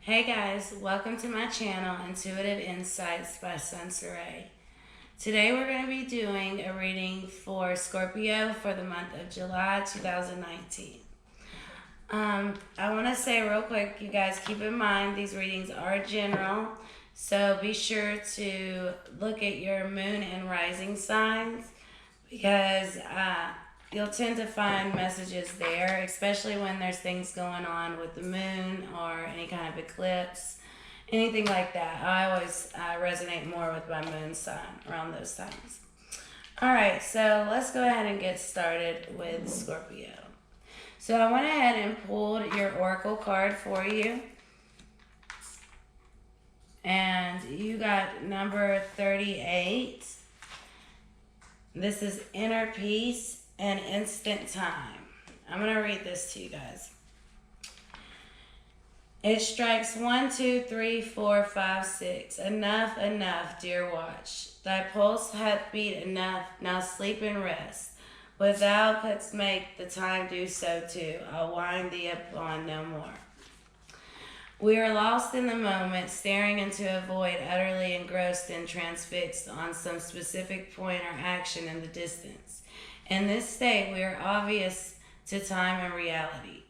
Hey guys, welcome to my channel, Intuitive Insights by Sunsaray. Today we're going to be doing a reading for Scorpio for the month of July 2019. I want to say real quick, you guys keep in mind these readings are general, so be sure to look at your moon and rising signs because you'll tend to find messages there, especially when there's things going on with the moon or any kind of eclipse, anything like that. I always resonate more with my moon sign around those times. All right, so let's go ahead and get started with Scorpio. So I went ahead and pulled your oracle card for you. And you got number 38. This is inner peace and instant time. I'm going to read this to you guys. It strikes 1, 2, 3, 4, 5, 6. Enough, enough, dear watch. Thy pulse hath beat enough, now sleep and rest. What thou couldst make the time do so too. I'll wind thee upon no more. We are lost in the moment, staring into a void, utterly engrossed and transfixed on some specific point or action in the distance. In this state, we are oblivious to time and reality.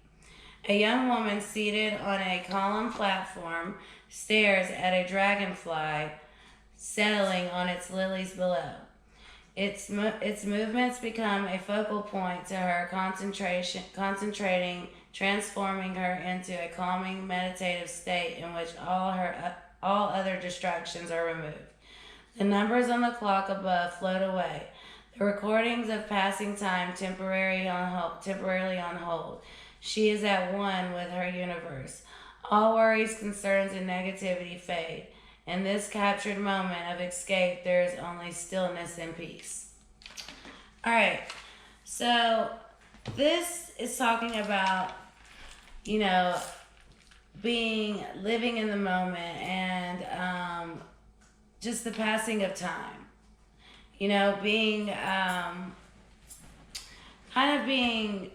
A young woman seated on a column platform stares at a dragonfly settling on its lilies below. Its movements become a focal point to her concentrating, transforming her into a calming, meditative state in which all other distractions are removed. The numbers on the clock above float away. The recordings of passing time temporarily on hold. She is at one with her universe. All worries, concerns, and negativity fade. In this captured moment of escape, there is only stillness and peace. All right, so this is talking about, living in the moment and just the passing of time. Being being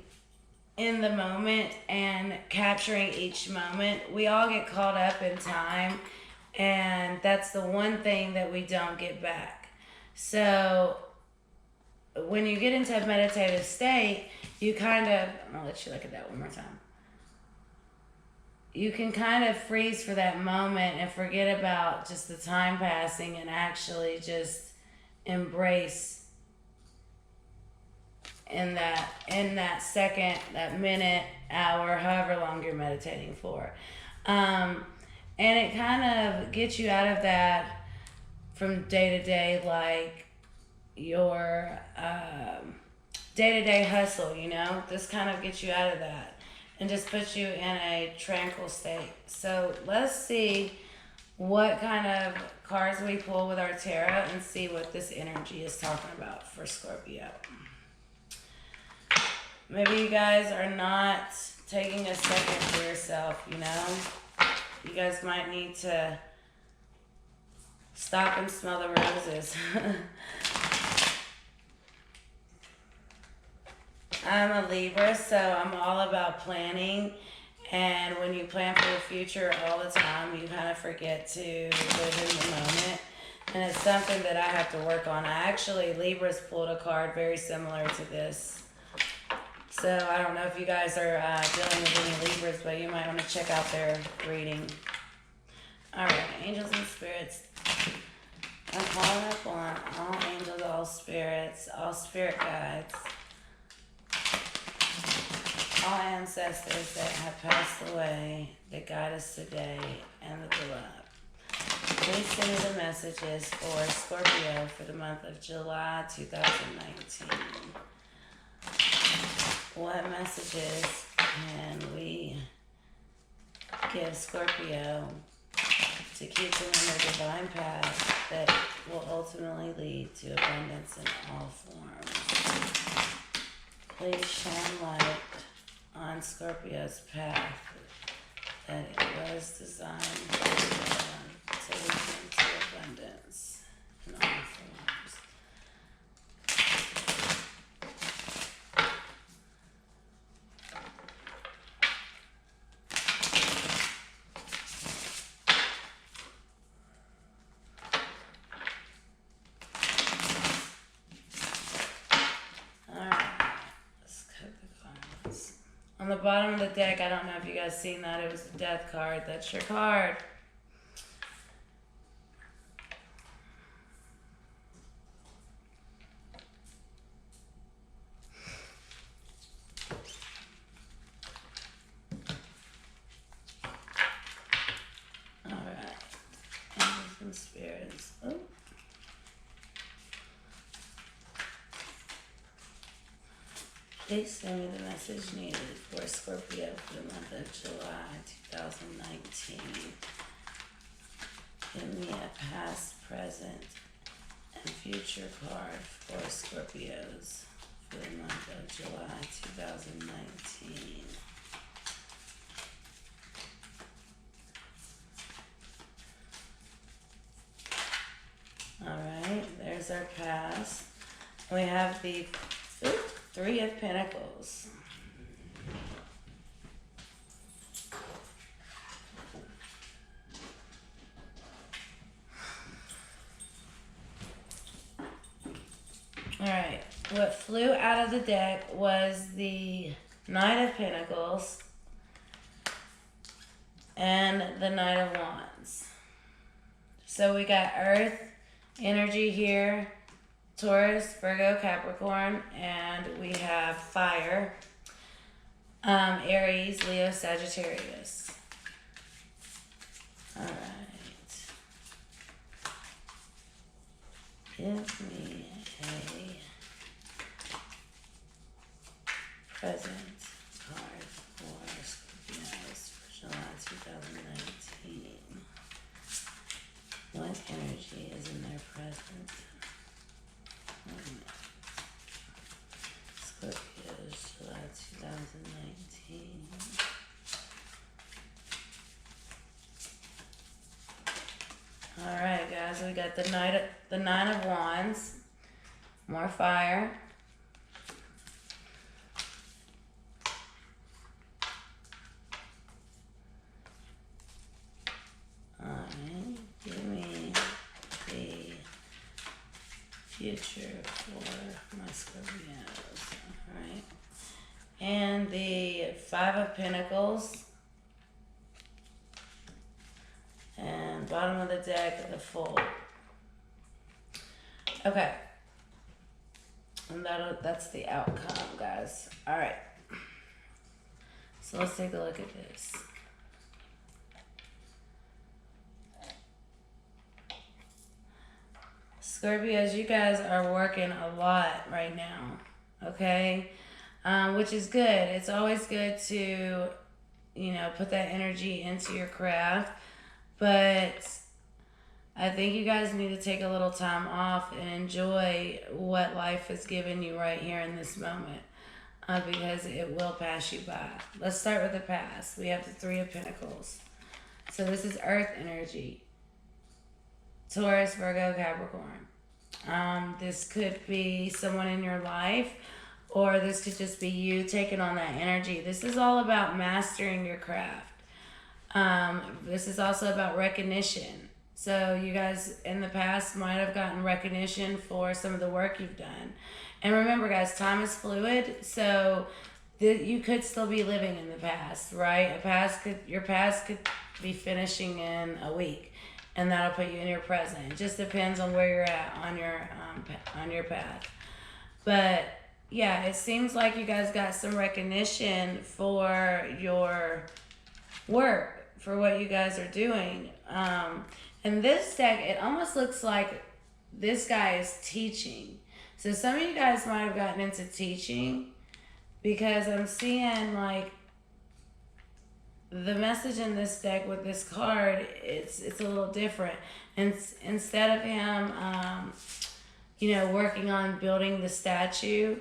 in the moment and capturing each moment. We all get caught up in time, and that's the one thing that we don't get back. So when you get into a meditative state, I'll let you look at that one more time. You can kind of freeze for that moment and forget about just the time passing and actually just embrace in that second, that minute, hour, however long you're meditating for. And it kind of gets you out of that from day to day, like your day-to-day hustle, This kind of gets you out of that and just puts you in a tranquil state. So let's see what kind of cards we pull with our tarot and see what this energy is talking about for Scorpio. Maybe you guys are not taking a second for yourself, You guys might need to stop and smell the roses. I'm a Libra, so I'm all about planning. And when you plan for the future all the time, you kind of forget to live in the moment. And it's something that I have to work on. Libras pulled a card very similar to this. So I don't know if you guys are dealing with any Libras, but you might want to check out their reading. All right, angels and spirits. I'm calling up on all angels, all spirits, all spirit guides, all ancestors that have passed away, that guide us today, and the beloved. Please send me the messages for Scorpio for the month of July 2019. What messages can we give Scorpio to keep them in their divine path that will ultimately lead to abundance in all forms? Please shine light on Scorpio's path that it was designed to lead into abundance in all forms. On the bottom of the deck, I don't know if you guys seen that. It was the death card. That's your card. Alright. Angels and spirits. Oh. Please send me the message needed for Scorpio for the month of July 2019. Give me a past, present, and future card for Scorpios for the month of July 2019. Alright, there's our past. We have the Three of Pentacles. Alright, what flew out of the deck was the Knight of Pentacles and the Knight of Wands. So we got Earth energy here, Taurus, Virgo, Capricorn, and we have fire, Aries, Leo, Sagittarius. All right. Give me a present card for Scorpios for July 2019. What energy is in their present? Scorpios, July 2019. Alright guys, we got the Nine of Wands. More fire. Alright, give me the future for my Scorpios. Alright. And the Five of Pentacles. And bottom of the deck, the Fool. Okay. And that's the outcome, guys. Alright. So let's take a look at this. Scorpios, you guys are working a lot right now, okay? Which is good. It's always good to, put that energy into your craft. But I think you guys need to take a little time off and enjoy what life has given you right here in this moment. Because it will pass you by. Let's start with the past. We have the Three of Pentacles. So this is Earth energy. Taurus, Virgo, Capricorn. This could be someone in your life, or this could just be you taking on that energy. This is all about mastering your craft. This is also about recognition. So you guys in the past might have gotten recognition for some of the work you've done. And remember guys, time is fluid, so you could still be living in the past, right? Your past could be finishing in a week. And that'll put you in your present. It just depends on where you're at on your path. But yeah, it seems like you guys got some recognition for your work, for what you guys are doing. And this deck, it almost looks like this guy is teaching. So some of you guys might have gotten into teaching, because I'm seeing like the message in this deck with this card, it's a little different. And instead of him, working on building the statue,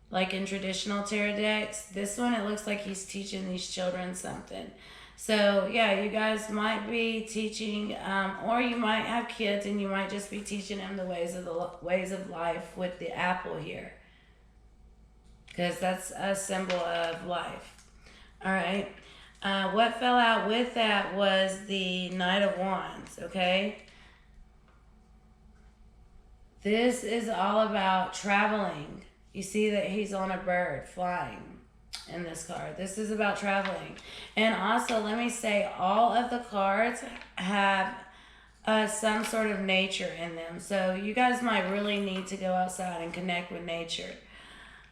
like in traditional tarot decks, this one, it looks like he's teaching these children something. So yeah, you guys might be teaching, or you might have kids and you might just be teaching them the ways of life with the apple here, because that's a symbol of life. All right. What fell out with that was the Knight of Wands, okay? This is all about traveling. You see that he's on a bird flying. in this card. This is about traveling. And also, let me say, all of the cards have some sort of nature in them. So you guys might really need to go outside and connect with nature.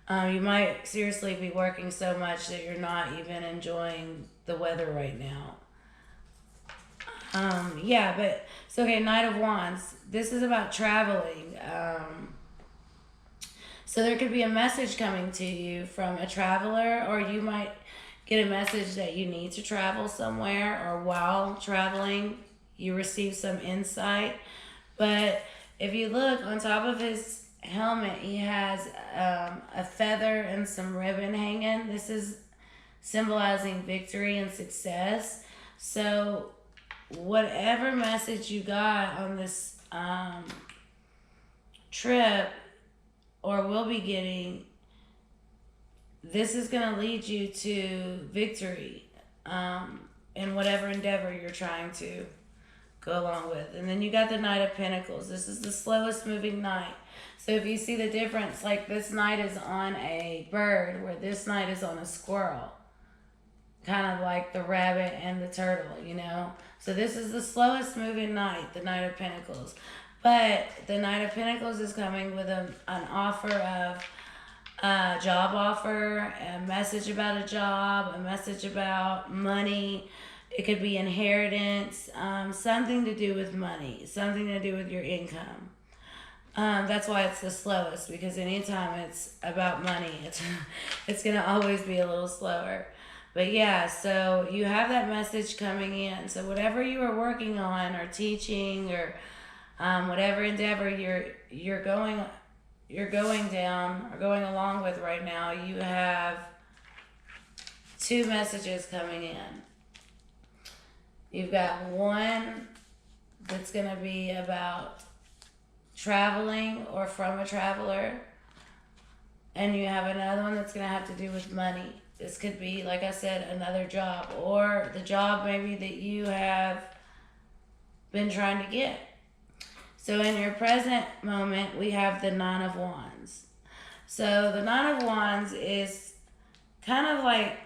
You might seriously be working so much that you're not even enjoying the weather right now. Yeah, but it's okay. Knight of Wands. This is about traveling. So there could be a message coming to you from a traveler, or you might get a message that you need to travel somewhere, or while traveling, you receive some insight. But if you look on top of his helmet, he has a feather and some ribbon hanging. This is symbolizing victory and success. So whatever message you got on this trip, or will be getting, this is going to lead you to victory in whatever endeavor you're trying to go along with. And then you got the Knight of Pentacles. This is the slowest moving knight. So if you see the difference, like this knight is on a bird, where this knight is on a squirrel. Kind of like the rabbit and the turtle, you know. So this is the slowest moving knight, the Knight of Pentacles. But the Knight of Pentacles is coming with an offer of a job offer, a message about a job, a message about money. It could be inheritance, something to do with money, something to do with your income. That's why it's the slowest, because anytime it's about money, it's going to always be a little slower. But yeah, so you have that message coming in. So whatever you are working on or teaching, or whatever endeavor you're going down or going along with right now, you have two messages coming in. You've got one that's going to be about traveling or from a traveler, and you have another one that's going to have to do with money. This could be, like I said, another job, or the job maybe that you have been trying to get. So in your present moment, we have the Nine of Wands. So the Nine of Wands is kind of like,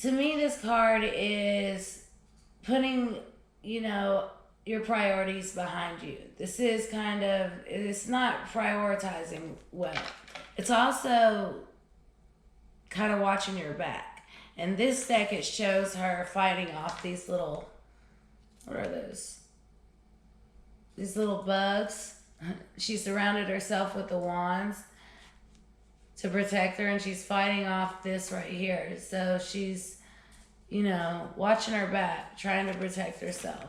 to me, this card is putting, your priorities behind you. This is kind of, it's not prioritizing well. It's also kind of watching your back. And this deck, it shows her fighting off these little, what are those? These little bugs. She surrounded herself with the wands to protect her, and she's fighting off this right here. So she's, watching her back, trying to protect herself.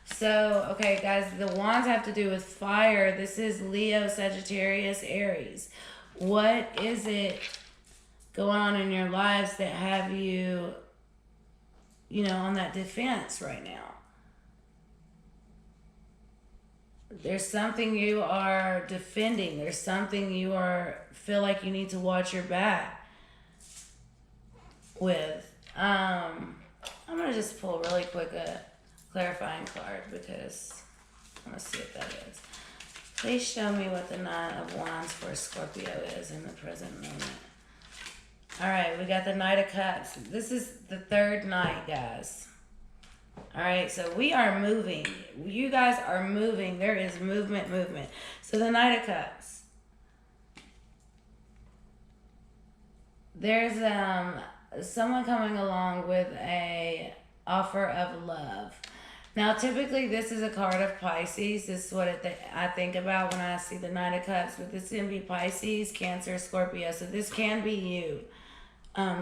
So, okay, guys, the wands have to do with fire. This is Leo, Sagittarius, Aries. What is it going on in your lives that have you, on that defense right now? There's something you are defending. There's something you feel like you need to watch your back with. I'm going to just pull really quick a clarifying card, because I want to see what that is. Please show me what the Nine of Wands for Scorpio is in the present moment. All right, we got the Knight of Cups. This is the third night, guys. All right, so we are moving. You guys are moving. There is movement. So the Knight of Cups. There's someone coming along with a offer of love. Now, typically, this is a card of Pisces. This is what I think about when I see the Knight of Cups. But this can be Pisces, Cancer, Scorpio. So this can be you,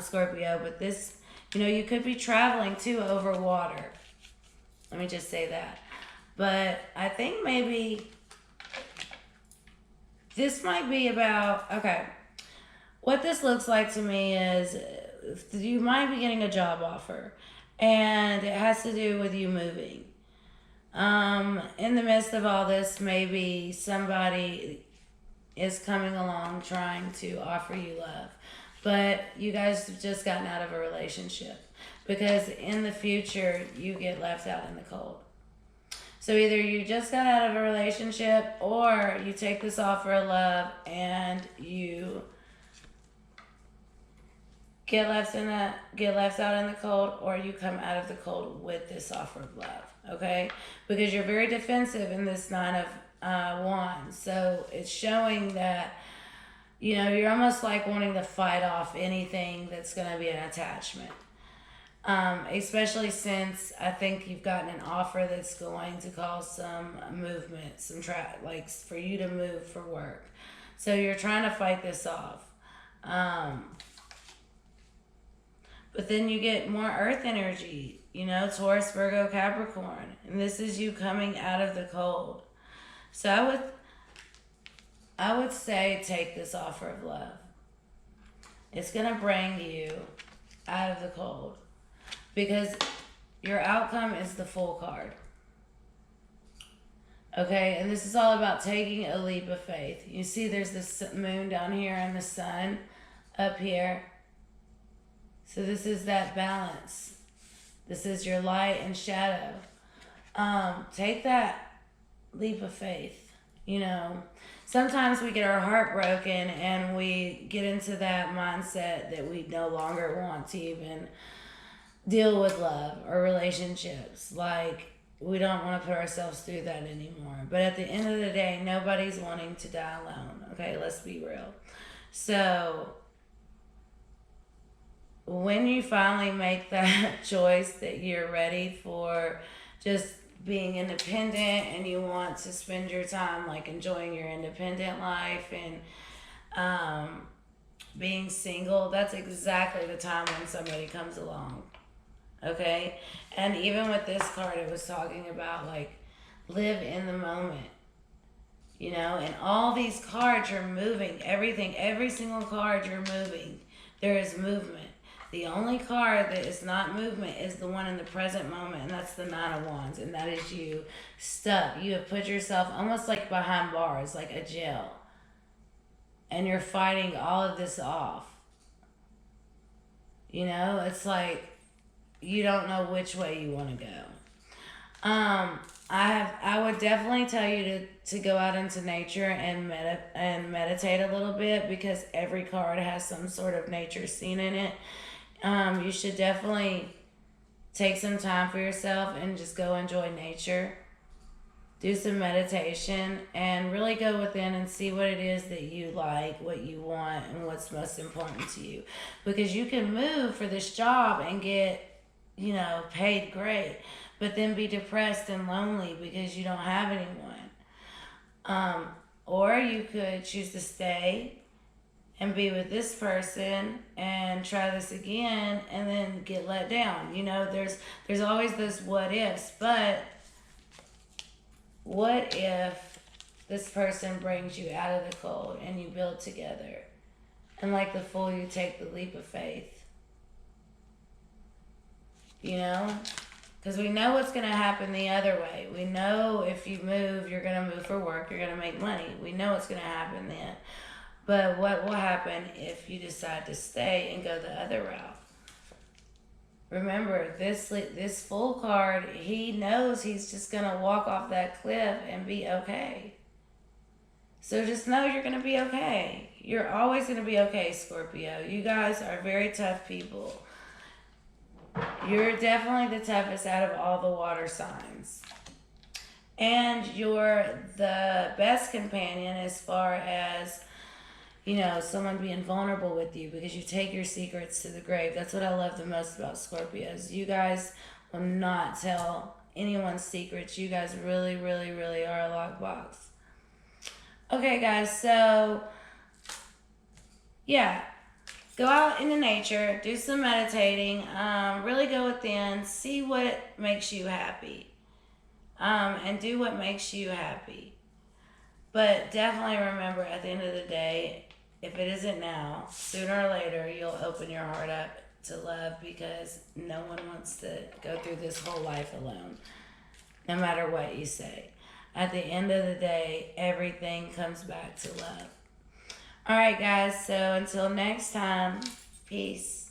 Scorpio. But this, you could be traveling, too, over water. Let me just say that. But I think maybe this might be about, okay, what this looks like to me is you might be getting a job offer, and it has to do with you moving. In the midst of all this, maybe somebody is coming along trying to offer you love, but you guys have just gotten out of a relationship, because in the future you get left out in the cold. So either you just got out of a relationship, or you take this offer of love and you get left out in the cold, or you come out of the cold with this offer of love. Okay, because you're very defensive in this Nine of Wands, so it's showing that you're almost like wanting to fight off anything that's going to be an attachment. Especially since I think you've gotten an offer that's going to cause some movement, like for you to move for work. So you're trying to fight this off. But then you get more earth energy, Taurus, Virgo, Capricorn. And this is you coming out of the cold. So I would say take this offer of love. It's going to bring you out of the cold. Because your outcome is the Fool card. Okay, and this is all about taking a leap of faith. You see there's this moon down here and the sun up here. So this is that balance. This is your light and shadow. Take that leap of faith. Sometimes we get our heart broken and we get into that mindset that we no longer want to even deal with love or relationships. Like, we don't want to put ourselves through that anymore. But at the end of the day, nobody's wanting to die alone. Okay, let's be real. So when you finally make that choice that you're ready for just being independent and you want to spend your time like enjoying your independent life and being single, that's exactly the time when somebody comes along. Okay? And even with this card, it was talking about like live in the moment. And all these cards you're moving, every single card you're moving. There is movement. The only card that is not movement is the one in the present moment, and that's the Nine of Wands, and that is you stuck. You have put yourself almost like behind bars, like a jail, and you're fighting all of this off. It's like you don't know which way you want to go. I would definitely tell you to go out into nature and meditate a little bit, because every card has some sort of nature scene in it. You should definitely take some time for yourself and just go enjoy nature. Do some meditation and really go within and see what it is that you like, what you want, and what's most important to you. Because you can move for this job and get, paid great, but then be depressed and lonely because you don't have anyone. Or you could choose to stay and be with this person and try this again and then get let down. There's always those what ifs, but what if this person brings you out of the cold and you build together? And like the Fool, you take the leap of faith. Because we know what's going to happen the other way. We know if you move, you're going to move for work, you're going to make money. We know what's going to happen then. But what will happen if you decide to stay and go the other route? Remember, this Fool card, he knows he's just going to walk off that cliff and be okay. So just know you're going to be okay. You're always going to be okay, Scorpio. You guys are very tough people. You're definitely the toughest out of all the water signs. And you're the best companion as far as, someone being vulnerable with you, because you take your secrets to the grave. That's what I love the most about Scorpios. You guys will not tell anyone's secrets. You guys really, really, really are a lockbox. Okay, guys, so, yeah. Go out into nature, do some meditating, really go within, see what makes you happy, and do what makes you happy. But definitely remember, at the end of the day, if it isn't now, sooner or later, you'll open your heart up to love, because no one wants to go through this whole life alone, no matter what you say. At the end of the day, everything comes back to love. All right, guys, so until next time, peace.